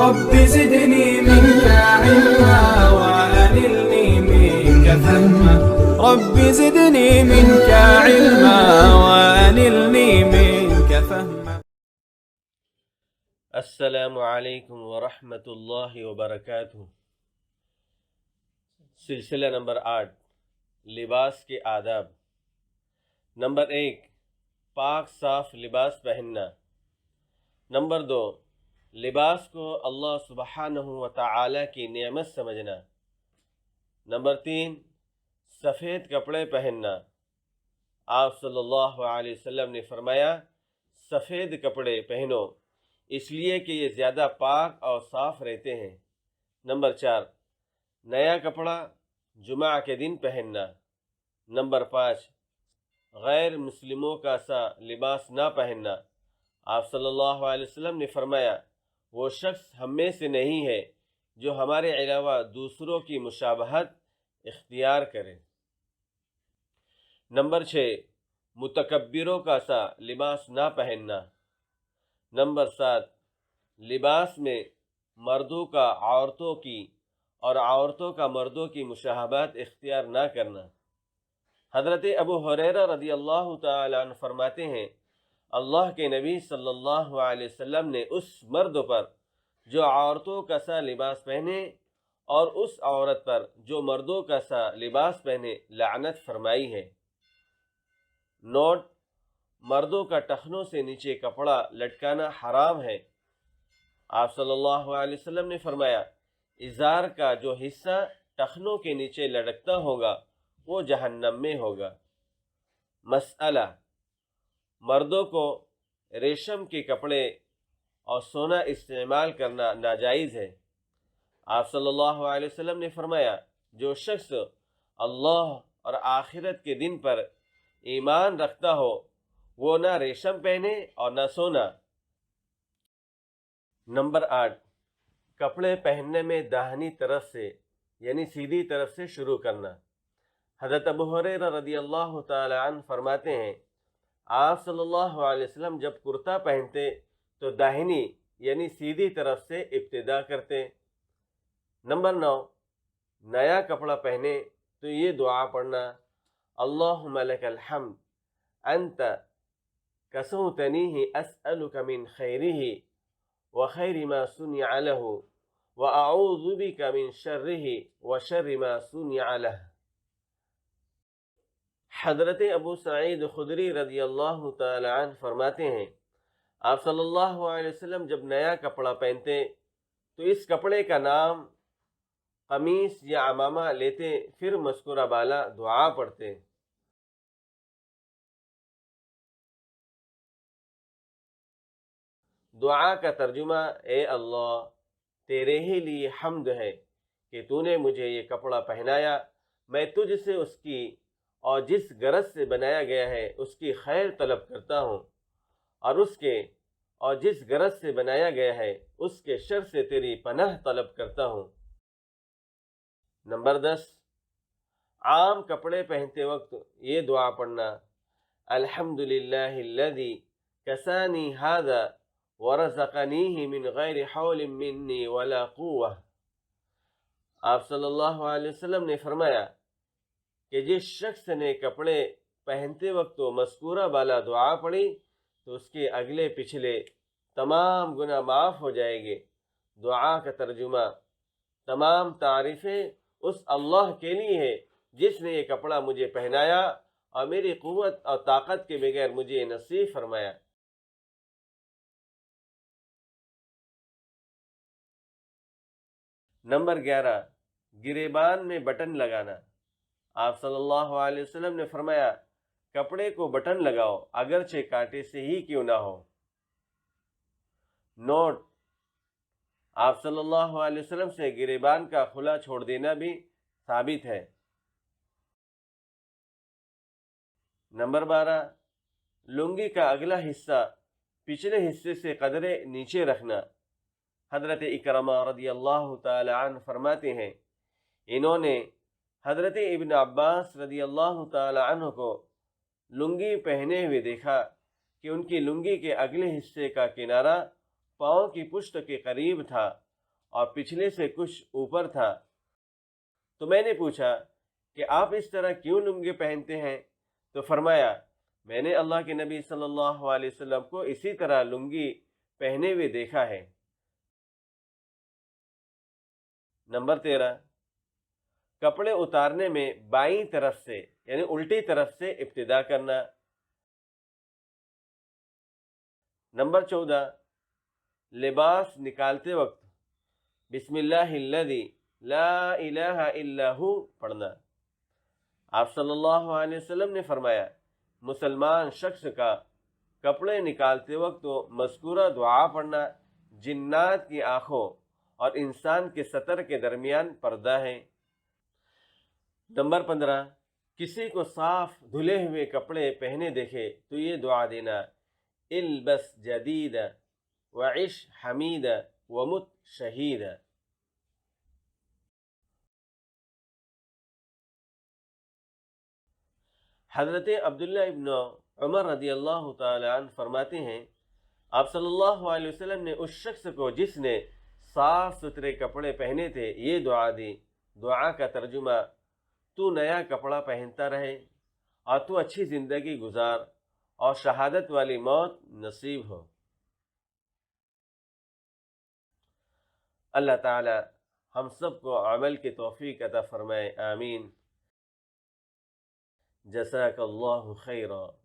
رب زدني منك علما وأنلني منك فهما رب زدني منك علما وأنلني منك فهما. السلام علیکم ورحمۃ اللہ وبرکاتہ. سلسلہ نمبر 8، لباس کے آداب. نمبر 1، پاک صاف لباس پہننا. نمبر 2، لباس کو اللہ سبحانہ و تعالی کی نعمت سمجھنا. نمبر 3، سفید کپڑے پہننا. آپ صلی اللہ علیہ وسلم نے فرمایا سفید کپڑے پہنو اس لیے کہ یہ زیادہ پاک اور صاف رہتے ہیں. نمبر 4، نیا کپڑا جمعہ کے دن پہننا. نمبر 5، غیر مسلموں کا سا لباس نہ پہننا. آپ صلی اللہ علیہ وسلم نے فرمایا وہ شخص ہم میں سے نہیں ہے جو ہمارے علاوہ دوسروں کی مشابہت اختیار کرے. نمبر 6، متکبروں کا سا لباس نہ پہننا. نمبر 7، لباس میں مردوں کا عورتوں کی اور عورتوں کا مردوں کی مشابہت اختیار نہ کرنا. حضرت ابو ہریرہ رضی اللہ تعالی عنہ فرماتے ہیں اللہ کے نبی صلی اللہ علیہ وسلم نے اس مرد پر جو عورتوں کا سا لباس پہنے اور اس عورت پر جو مردوں کا سا لباس پہنے لعنت فرمائی ہے. نوٹ: مردوں کا ٹخنوں سے نیچے کپڑا لٹکانا حرام ہے. آپ صلی اللہ علیہ وسلم نے فرمایا ازار کا جو حصہ ٹخنوں کے نیچے لٹکتا ہوگا وہ جہنم میں ہوگا. مسئلہ: مردوں کو ریشم کے کپڑے اور سونا استعمال کرنا ناجائز ہے. آپ صلی اللہ علیہ وسلم نے فرمایا جو شخص اللہ اور آخرت کے دن پر ایمان رکھتا ہو وہ نہ ریشم پہنے اور نہ سونا. نمبر 8، کپڑے پہننے میں داہنی طرف سے یعنی سیدھی طرف سے شروع کرنا. حضرت ابو ہریرہ رضی اللہ تعالی عنہ فرماتے ہیں آپ صلی اللہ علیہ وسلم جب کرتا پہنتے تو داہنی یعنی سیدھی طرف سے ابتدا کرتے. نمبر 9، نیا کپڑا پہنے تو یہ دعا پڑھنا اللہم لک الحمد انت کسوتنیہ اسألک من خیرہ وخیر ما صنع لہ واعوذ بک من شرہ وشر ما صنع لہ. حضرت ابو سعید خدری رضی اللہ تعالی عنہ فرماتے ہیں آپ صلی اللہ علیہ وسلم جب نیا کپڑا پہنتے تو اس کپڑے کا نام قمیص یا عمامہ لیتے پھر مذکورہ بالا دعا پڑھتے. دعا کا ترجمہ اے اللہ تیرے ہی لیے حمد ہے کہ تو نے مجھے یہ کپڑا پہنایا. میں تجھ سے اس کی اور جس غرض سے بنایا گیا ہے اس کی خیر طلب کرتا ہوں اور اس کے اور جس غرض سے بنایا گیا ہے اس کے شر سے تیری پناہ طلب کرتا ہوں. نمبر 10، عام کپڑے پہنتے وقت یہ دعا پڑھنا الحمدللہ الذی کسانی ھذا ورزقنیہ من غیر حول منی ولا قوہ. آپ صلی اللہ علیہ وسلم نے فرمایا کہ جس شخص نے کپڑے پہنتے وقت مذکورہ بالا دعا پڑھی تو اس کے اگلے پچھلے تمام گناہ معاف ہو جائیں گے. دعا کا ترجمہ تمام تعریفیں اس اللہ کے لیے ہے جس نے یہ کپڑا مجھے پہنایا اور میری قوت اور طاقت کے بغیر مجھے نصیب فرمایا. نمبر 11، گریبان میں بٹن لگانا. آپ صلی اللہ علیہ وسلم نے فرمایا کپڑے کو بٹن لگاؤ اگرچہ کانٹے سے ہی کیوں نہ ہو. نوٹ: آپ صلی اللہ علیہ وسلم سے گریبان کا کھلا چھوڑ دینا بھی ثابت ہے. نمبر 12، لنگی کا اگلا حصہ پچھلے حصے سے قدرے نیچے رکھنا. حضرت اکرمہ رضی اللہ تعالی عنہ فرماتے ہیں انہوں نے حضرت ابن عباس رضی اللہ تعالی عنہ کو لنگی پہنے ہوئے دیکھا کہ ان کی لنگی کے اگلے حصے کا کنارہ پاؤں کی پشت کے قریب تھا اور پچھلے سے کچھ اوپر تھا، تو میں نے پوچھا کہ آپ اس طرح کیوں لنگی پہنتے ہیں؟ تو فرمایا میں نے اللہ کے نبی صلی اللہ علیہ وسلم کو اسی طرح لنگی پہنے ہوئے دیکھا ہے۔ نمبر 13، کپڑے اتارنے میں بائیں طرف سے یعنی الٹی طرف سے ابتدا کرنا۔ نمبر 14، لباس نکالتے وقت بسم اللہ الذی لا الہ الا ہو پڑھنا۔ آپ صلی اللہ علیہ وسلم نے فرمایا مسلمان شخص کا کپڑے نکالتے وقت وہ مذکورہ دعا پڑھنا جنات کی آنکھوں اور انسان کے سطر کے درمیان پردہ ہے۔ نمبر 15، کسی کو صاف دھلے ہوئے کپڑے پہنے دیکھے تو یہ دعا دینا البس جدید وعش حمید ومت شہید۔ حضرت عبداللہ ابن عمر رضی اللہ تعالی عنہ فرماتے ہیں آپ صلی اللہ علیہ وسلم نے اس شخص کو جس نے صاف ستھرے کپڑے پہنے تھے یہ دعا دی۔ دعا کا ترجمہ تو نیا کپڑا پہنتا رہے اور تو اچھی زندگی گزار اور شہادت والی موت نصیب ہو۔ اللہ تعالی ہم سب کو عمل کی توفیق عطا فرمائے، آمین۔ جزاک اللہ خیرا۔